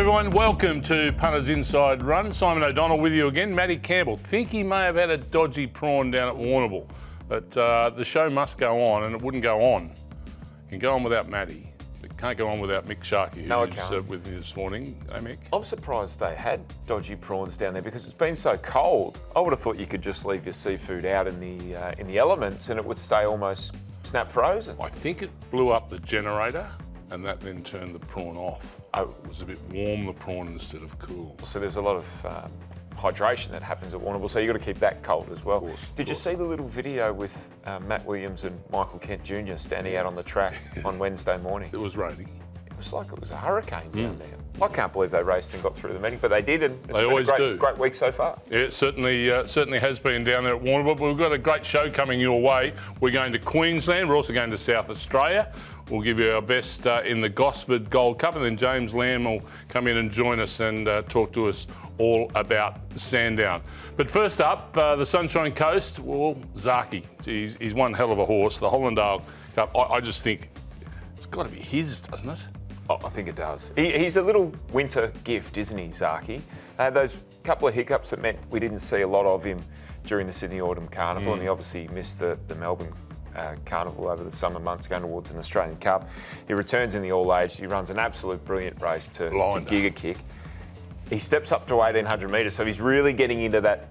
everyone, welcome to Punters Inside Run. Simon O'Donnell with you again. Matty Campbell, think he may have had a dodgy prawn down at Warrnambool, but the show must go on, and it wouldn't go on. It can go on without Matty. It can't go on without Mick Sharkie, who's with me this morning. Hey, Mick? I'm surprised they had dodgy prawns down there because it's been so cold. I would have thought you could just leave your seafood out in the elements and it would stay almost snap frozen. I think it blew up the generator, and that then turned the prawn off. Oh. It was a bit warm, the prawn, instead of cool. So there's a lot of hydration that happens at Warrnambool, so you've got to keep that cold as well. Did you see the little video with Matt Williams and Michael Kent Jr. standing out on the track on Wednesday morning? It was raining. It was like it was a hurricane down there. I can't believe they raced and got through the meeting, but they did, and it's They always been a do. great week so far. Yeah, it certainly has been down there at Warrnambool. But we've got a great show coming your way. We're going to Queensland. We're also going to South Australia. We'll give you our best in the Gosford Gold Cup, and then James Lamb will come in and join us and talk to us all about Sandown. But first up, the Sunshine Coast. Well, Sharkie, he's one hell of a horse. The Hollindale Cup. I just think it's got to be his, doesn't it? Oh, I think it does. He's a little winter gift, isn't he, Sharkie? Those couple of hiccups that meant we didn't see a lot of him during the Sydney Autumn Carnival, and he obviously missed the Melbourne Carnival over the summer months going towards an Australian Cup. He returns in the all-age. He runs an absolute brilliant race to Giga Kick. He steps up to 1,800 metres, so he's really getting into that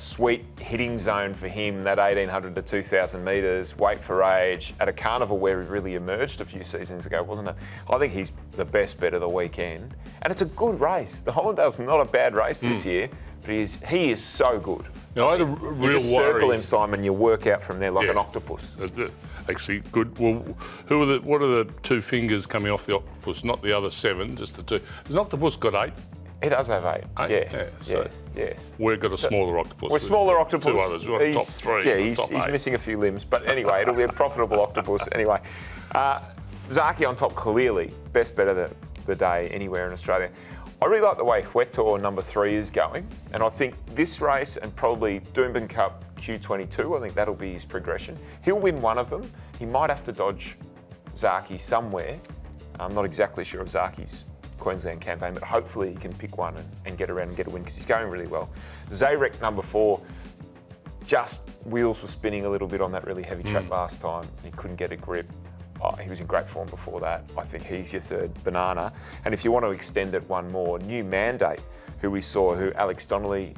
sweet hitting zone for him, that 1,800 to 2,000 metres, weight for age, at a carnival where he really emerged a few seasons ago, wasn't it? I think he's the best bet of the weekend. And it's a good race. The Hollindale's not a bad race this year, but he is so good. Now, I had a real you just worry. circle him, Simon, you work out from there like an octopus. Actually, good. Well, what are the two fingers coming off the octopus? Not the other seven, just the two. Has an octopus got 8? He does have 8. Yeah, so yes. We've got a smaller octopus. We're smaller octopus. 2 others. We've got top 3. Yeah, he's missing a few limbs. But anyway, it'll be a profitable octopus. Anyway, Sharkie on top, clearly. Best bet of the day anywhere in Australia. I really like the way Huetor number 3 is going. And I think this race and probably Doomben Cup Q22, I think that'll be his progression. He'll win one of them. He might have to dodge Sharkie somewhere. I'm not exactly sure of Sharkie's Queensland campaign, but hopefully he can pick one and get around and get a win because he's going really well. Zayrek number 4, just wheels were spinning a little bit on that really heavy track last time. He couldn't get a grip. He was in great form before that. I think he's your third banana. And if you want to extend it one more, New Mandate, who Alex Donnelly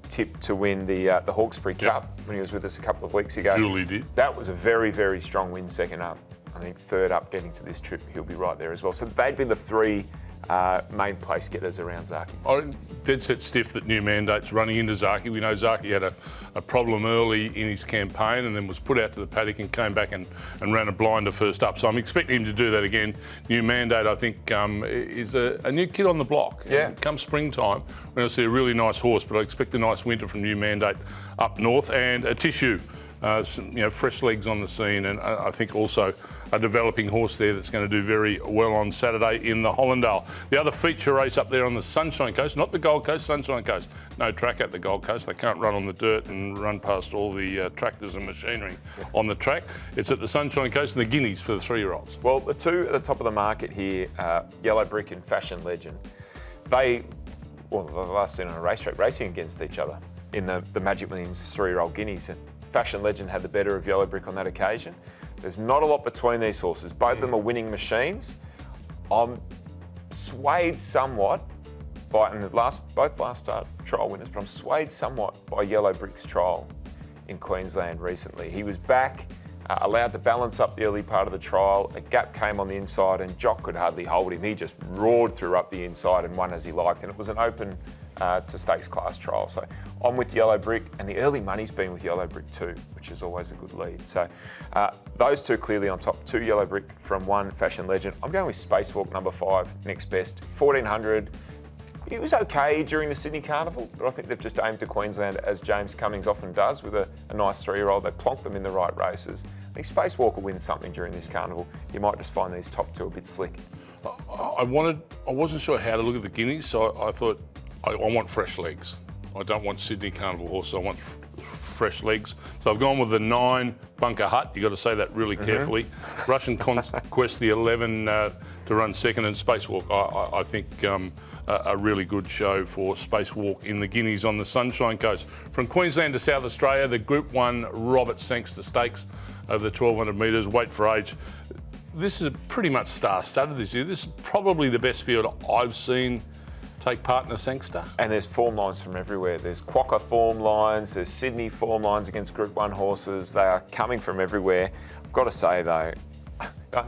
tipped to win the Hawkesbury Cup when he was with us a couple of weeks ago. Julie did. That was a very, very strong win second up. I think third up getting to this trip, he'll be right there as well. So they'd be the 3 main place getters around Sharkie. I'm dead set stiff that New Mandate's running into Sharkie. We know Sharkie had a problem early in his campaign and then was put out to the paddock and came back and ran a blinder first up. So I'm expecting him to do that again. New Mandate, I think, is a new kid on the block. Yeah. And come springtime, we're going to see a really nice horse, but I expect a nice winter from New Mandate up north, and a Tissue. Some, fresh legs on the scene, and I think also a developing horse there that's going to do very well on Saturday in the Hollindale. The other feature race up there on the Sunshine Coast, not the Gold Coast, Sunshine Coast. No track at the Gold Coast. They can't run on the dirt and run past all the tractors and machinery on the track. It's at the Sunshine Coast and the Guineas for the 3-year-olds. Well, the two at the top of the market here, Yellow Brick and Fashion Legend, they've last seen on a racetrack racing against each other in the Magic Millions 3-year-old Guineas. Fashion Legend had the better of Yellow Brick on that occasion. There's not a lot between these horses. Both of them are winning machines. I'm swayed somewhat by, and both last start trial winners, but I'm swayed somewhat by Yellow Brick's trial in Queensland recently. He was back, allowed to balance up the early part of the trial. A gap came on the inside and Jock could hardly hold him. He just roared through up the inside and won as he liked. And it was an open to stakes class trial. So I'm with Yellow Brick, and the early money's been with Yellow Brick too, which is always a good lead. So those two clearly on top. 2 Yellow Brick from 1 Fashion Legend. I'm going with Spacewalk number 5, next best. 1,400. It was okay during the Sydney Carnival, but I think they've just aimed to Queensland, as James Cummings often does, with a nice 3-year-old. They plonked them in the right races. I think Spacewalk will win something during this carnival. You might just find these top 2 a bit slick. I wasn't sure how to look at the Guineas, so I thought I want fresh legs. I don't want Sydney Carnival horses. I want fresh legs. So I've gone with the 9 Bunker Hut. You've got to say that really carefully. Russian Conquest, the 11 to run second, and Spacewalk. I think a really good show for Spacewalk in the Guineas on the Sunshine Coast. From Queensland to South Australia, the Group 1 Robert Sangster Stakes over the 1200 metres, weight for age. This is pretty much star-studded this year. This is probably the best field I've seen take part in a Sangster. And there's form lines from everywhere. There's Quokka form lines, there's Sydney form lines against Group 1 horses. They are coming from everywhere. I've got to say though,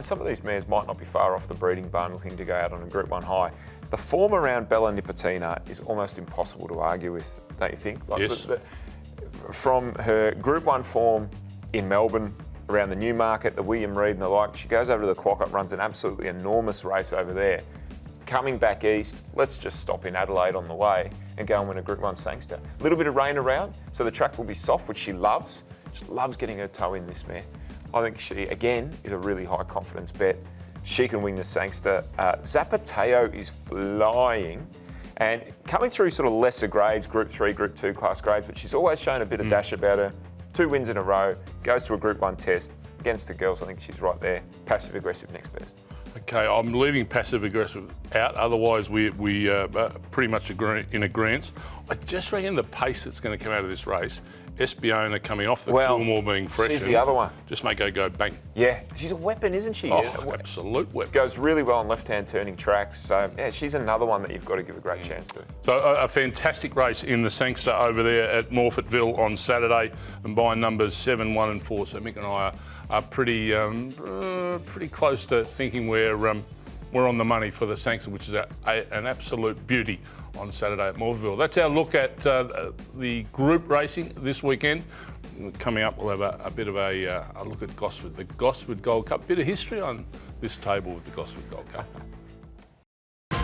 some of these mares might not be far off the breeding bone looking to go out on a Group 1 high. The form around Bella Nipotina is almost impossible to argue with, don't you think? Like yes. From her Group 1 form in Melbourne, around the Newmarket, the William Reid and the like, she goes over to the Quokka, runs an absolutely enormous race over there. Coming back east, let's just stop in Adelaide on the way and go and win a Group 1 Sangster. A little bit of rain around, so the track will be soft, which she loves. She loves getting her toe in this mare. I think she, again, is a really high confidence bet. She can win the Sangster. Zapateo is flying and coming through sort of lesser grades, Group 3, Group 2 class grades, but she's always shown a bit of dash about her. 2 wins in a row, goes to a Group 1 test. Against the girls, I think she's right there. Passive aggressive next best. Okay, I'm leaving passive aggressive out. Otherwise, we pretty much agree in agreement. I just reckon the pace that's going to come out of this race, Espiona coming off the Coolmore being fresh. She's the other one. Just make her go bang. Yeah, she's a weapon, isn't she? Oh, absolute weapon. Goes really well on left-hand turning tracks. So, yeah, she's another one that you've got to give a great chance to. So a fantastic race in the Sangster over there at Morphettville on Saturday, and by numbers 7, 1 and 4. So Mick and I are pretty close to thinking we're on the money for the Sangster, which is an absolute beauty on Saturday at Morphettville. That's our look at the group racing this weekend. Coming up, we'll have a bit of a look at Gosford, the Gosford Gold Cup. Bit of history on this table with the Gosford Gold Cup.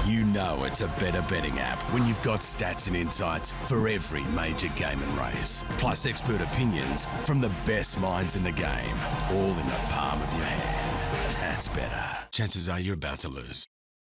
You know it's a better betting app when you've got stats and insights for every major game and race. Plus expert opinions from the best minds in the game, all in the palm of your hand. That's better. Chances are you're about to lose.